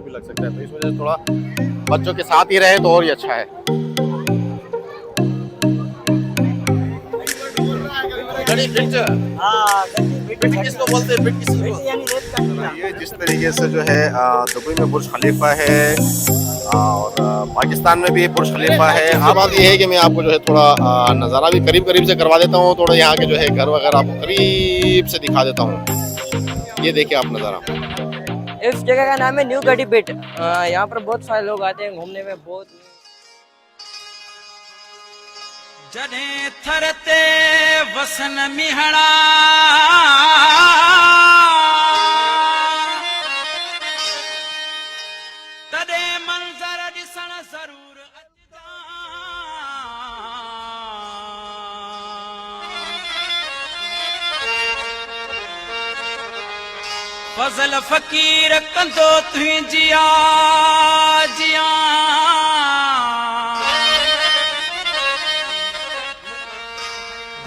में भी लग सकता है, तो इस वजह से थोड़ा बच्चों के साथ ही रहे तो और ही अच्छा है। किसको बोलते हैं? ये जिस तरीके से जो है दुबई में बुर्ज खलीफा है और पाकिस्तान में भी बुर्ज खलीफा है। अब बात ये है कि मैं आपको जो है थोड़ा नज़ारा भी करीब करीब से करवा देता हूँ, थोड़ा यहाँ के जो है घर वगैरह आपको करीब से दिखा देता हूँ। ये देखिए आप नज़ारा। इस जगह का नाम है न्यू गढ़ीपेट। यहाँ पर बहुत सारे लोग आते हैं घूमने में। बहुत जडे थरते वसन मिहड़ा तदे मंजर दिसण जरूर अचदा। फजल फकीर कंदो तुही जिया जिया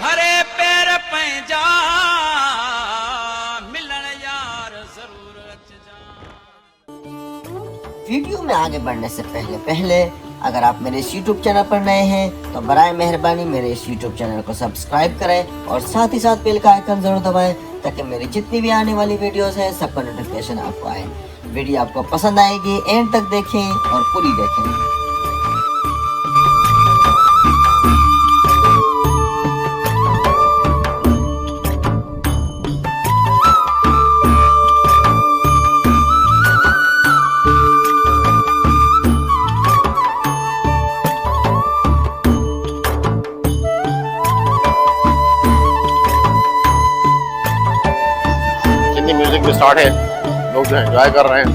भरे पैर पैजा मिलन यार जरूर अचजा। वीडियो में आगे बढ़ने से पहले अगर आप मेरे इस YouTube चैनल पर नए हैं तो बराए मेहरबानी मेरे इस YouTube चैनल को सब्सक्राइब करें और साथ ही साथ बेल का आइकन जरूर दबाएं ताकि मेरी जितनी भी आने वाली वीडियोस हैं सबका नोटिफिकेशन आपको आए। वीडियो आपको पसंद आएगी, एंड तक देखें और पूरी देखें। म्यूजिक भी स्टार्ट है, लोग जो एंजॉय कर रहे हैं।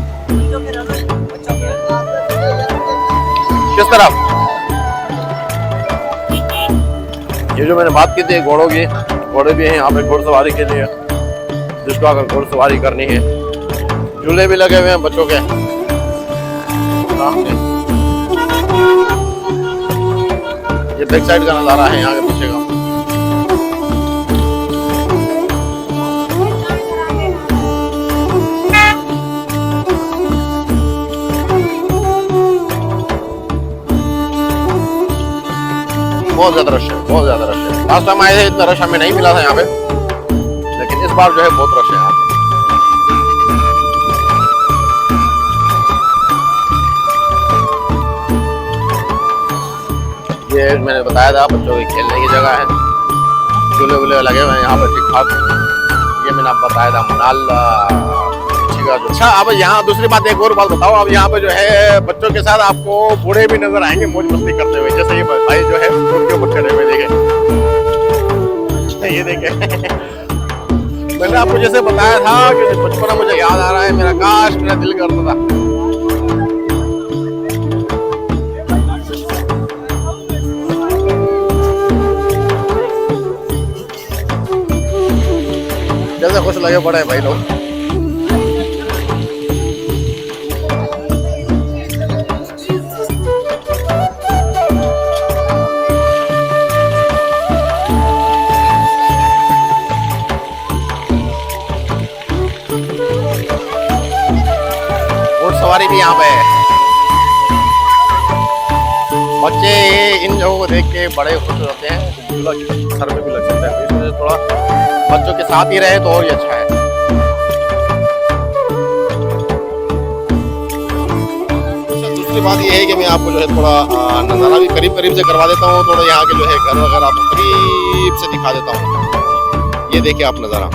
किस तरफ? ये जो मैंने बात की थी घोड़ों की, घोड़े भी हैं यहाँ पे घुड़सवारी के लिए, जिसको अगर घुड़सवारी करनी है। झूले भी लगे हुए हैं बच्चों के सामने। ये बैक साइड का नज़ारा है यहाँ के पीछे का। बहुत ज्यादा रश है, बहुत ज्यादा रश है। लास्ट टाइम आए थे इतना रश हमें नहीं मिला था यहाँ पे, लेकिन इस बार जो है बहुत रश है यहाँ पे। ये मैंने बताया था बच्चों के खेलने की जगह है, झूले वूले लगे हुए हैं यहाँ पे ठीक ठाक। ये मैंने आपको बताया था मनाल का जो। अच्छा, अब यहाँ दूसरी बात, एक और बात बताओ। अब यहाँ पे जो है बच्चों के साथ आपको बूढ़े भी नजर आएंगे मौज मस्ती करते हुए। जैसे ये भाई जो है रोड के ऊपर चढ़े हुए, देखे ये देखे। मैंने आपको जैसे बताया था कि बचपना मुझे याद आ रहा है, मेरा काश मेरा दिल करता था। जैसे खुश लगे पड़े हैं भाई लोग। सवारी भी यहाँ पे है। बच्चे इन जगहों को देख के बड़े खुश होते हैं, झूला सर में भी लग सकता है, तो इस वजह से थोड़ा बच्चों के साथ ही रहे तो और ही अच्छा है। दूसरी बात ये है कि मैं आपको जो है थोड़ा नज़ारा भी करीब करीब से करवा देता हूँ, थोड़ा यहाँ के जो है घर वगैरह आपको करीब से दिखा देता हूँ। ये देखिए आप नज़ारा।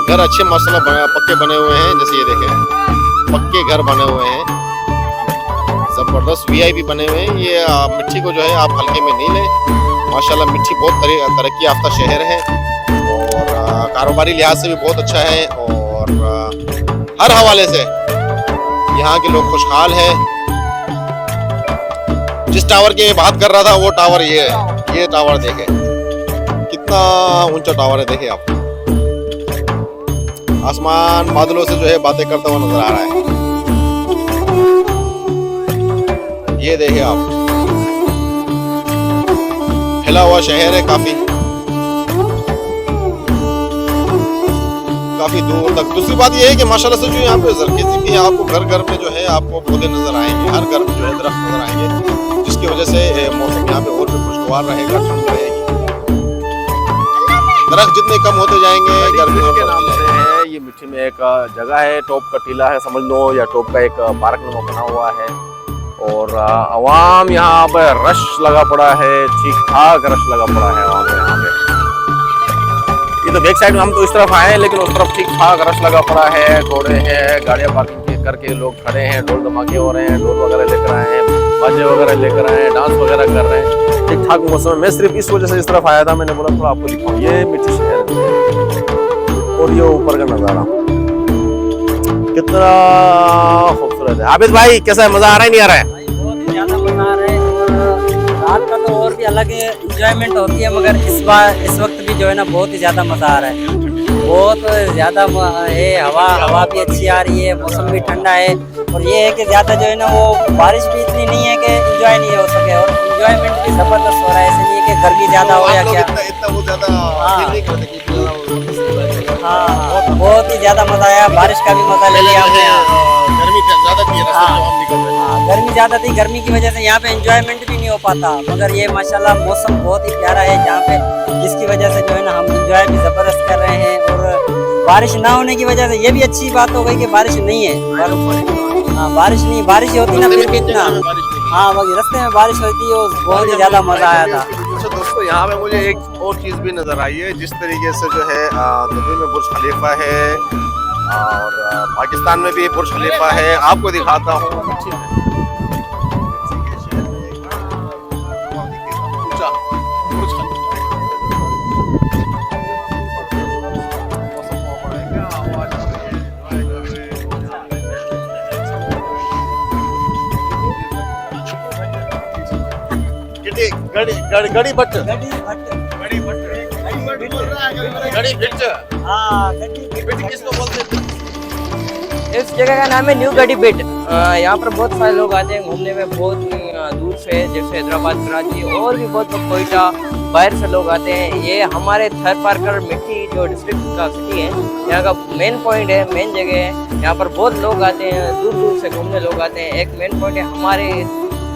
घर अच्छे मसला पक्के बने हुए हैं, जैसे ये देखें पक्के घर बने हुए हैं, जबरदस्त वीआईपी बने हुए हैं। ये मिट्टी को जो है आप हल्के में नहीं लें, माशाल्लाह मिट्टी बहुत तरक्की याफ्ता शहर है और कारोबारी लिहाज से भी बहुत अच्छा है और हर हवाले से यहाँ के लोग खुशहाल हैं। जिस टावर की मैं बात कर रहा था वो टावर ये है, ये टावर देखें कितना ऊंचा टावर है, देखिए आप। आसमान बादलों से जो है बातें करता हुआ नजर आ रहा है। ये देखिए आप, हिला हुआ शहर है, काफी काफी दूर तक। दूसरी बात ये है कि माशाल्लाह से जो यहाँ पे जरखेजी भी है, आपको घर घर में जो है आपको पौधे नजर आएंगे, हर घर में जो है दरख्त नजर आएंगे, जिसकी वजह से मौसम यहाँ पे और भी खुशगवार रहेगा, ठंड रहेगी। दरख्त जितने कम होते जाएंगे गर्मी और के नाम बढ़ती से जाएगी। है ये मिट्टी में एक जगह है, टॉप का टीला है समझ लो, या टॉप का एक पार्क नुमा बना हुआ है। और अवाम यहाँ पे रश लगा पड़ा है, ठीक ठाक रश लगा पड़ा है अवाम यहाँ पे। ये तो बैक साइड में हम तो इस तरफ आए हैं, लेकिन उस तरफ ठीक ठाक रश लगा पड़ा है, घोड़े हैं, गाड़ियाँ पार्किंग करके लोग खड़े हैं, ढोल धमाके हो रहे हैं, ढोल वगैरह लेकर आए हैं, बाजे वगैरह लेकर आए हैं, डांस वगैरह कर रहे हैं। ठीक ठाक मौसम है। मैं सिर्फ इस वजह से इस तरफ आया था, मैंने बोला थोड़ा आपको दिखाऊं। ये मिट्टी शहर है और ये ऊपर का नज़ारा कितना खूबसूरत है। आबिद भाई कैसा है, मजा आ रहा है नहीं आ रहा है? बहुत ही ज्यादा मजा आ रहा है। और रात का तो और भी अलग इंजॉयमेंट होती है, मगर इस वक्त भी जो है ना बहुत ही ज्यादा मजा आ रहा है। बहुत ज्यादा है, हवा भी अच्छी आ रही है, मौसम भी ठंडा है। और ये है कि ज्यादा जो है ना वो बारिश भी इतनी नहीं है कि एंजॉय नहीं हो सके, और एंजॉयमेंट भी जबरदस्त हो रहा है। ऐसे नहीं है कि गर्मी ज्यादा हो या क्या। इतना वो ज्यादा feel नहीं करते कि हाँ, बहुत ही ज्यादा मजा आया, बारिश का भी मजा ले लिया हमने। गर्मी ज्यादा थी रास्ते में हम निकल रहे थे। गर्मी ज्यादा थी, गर्मी की वजह से यहाँ पे एंजॉयमेंट भी नहीं हो पाता। मगर ये माशाल्लाह मौसम बहुत ही प्यारा है यहाँ पे, जिसकी वजह से जो है ना हम एंजॉय भी जबरदस्त कर रहे हैं। और बारिश ना होने की वजह से ये भी अच्छी बात हो गई कि बारिश नहीं है। हाँ, बारिश होती ना फिर भी इतना, हाँ रास्ते में बारिश होती है, बहुत ही ज्यादा मजा आया था। अच्छा दोस्तों, यहाँ पे मुझे एक और चीज़ भी नज़र आई है। जिस तरीके से जो है दुबई में बुर्ज खलीफा है और पाकिस्तान में भी बुर्ज खलीफा है, आपको दिखाता हूँ। गड़ी भट्ट किसको बोलते हैं? इस जगह का नाम है न्यू गढ़ी बेट। यहाँ पर बहुत सारे लोग आते हैं घूमने में, बहुत दूर से, जैसे हैदराबाद, कराची और भी बहुत कोयटा, बाहर से लोग आते हैं। ये हमारे थर पारकर मिट्टी जो डिस्ट्रिक्ट का सिटी है, यहाँ का मेन पॉइंट है, मेन जगह है। यहाँ पर बहुत लोग आते हैं, दूर दूर से घूमने लोग आते हैं। एक मेन पॉइंट है हमारे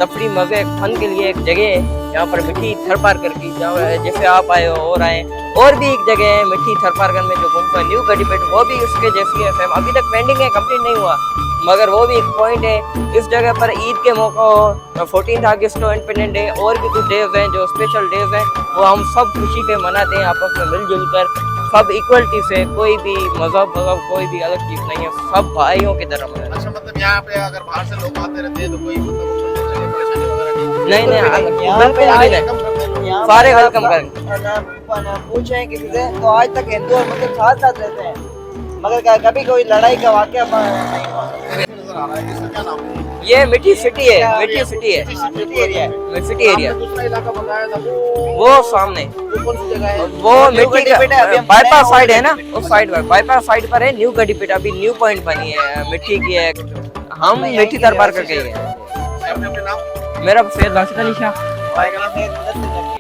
तफरी मजे फन के लिए, एक जगह है यहाँ पर मिट्टी थर पारकर की, जैसे आप आए हो और आए। और भी एक जगह है मिट्टी थर पारकर में जो घूमता न्यू गढ़ी बेट, वो भी उसके जैसी है सेम, अभी तक पेंडिंग है, कंप्लीट नहीं हुआ, मगर वो भी एक पॉइंट है। इस जगह पर ईद के मौका 14 अगस्त को इंडिपेंडेंट डे और भी कुछ डेज हैं जो स्पेशल डेज हैं, वो हम सब खुशी से मनाते हैं आपस में मिलजुल कर, सब इक्वलिटी से। कोई भी मजहब कोई भी अलग चीज नहीं है, सब भाइयों की तरह मनाते हैं। अच्छा, मतलब यहाँ पे अगर बाहर से लोग आते रहते हैं तो कोई मतलब परेशानी वगैरह नहीं सारे वेलकम करेंगे। पूछे किसी से तो आज तक हिंदू और मुस्लिम साथ साथ रहते हैं, मगर कभी कोई लड़ाई का वाकया नहीं हुआ। नजर आ रहा है, इसका क्या नाम है? ये मिट्टी सिटी है, मिट्टी सिटी है, सिटी एरिया है। City area. दूसरा इलाका बताया था वो सामने, वो कौन सी जगह है? वो मिट्टी का बाईपास साइड है ना, उस साइड पर, बाईपास साइड पर है न्यू गढ़ी बेट। अभी न्यू पॉइंट बनी है मिट्टी की एक, हम मिट्टी दरबार करके ही है। अपने नाम मेरा सैयद राशिद अली शाह।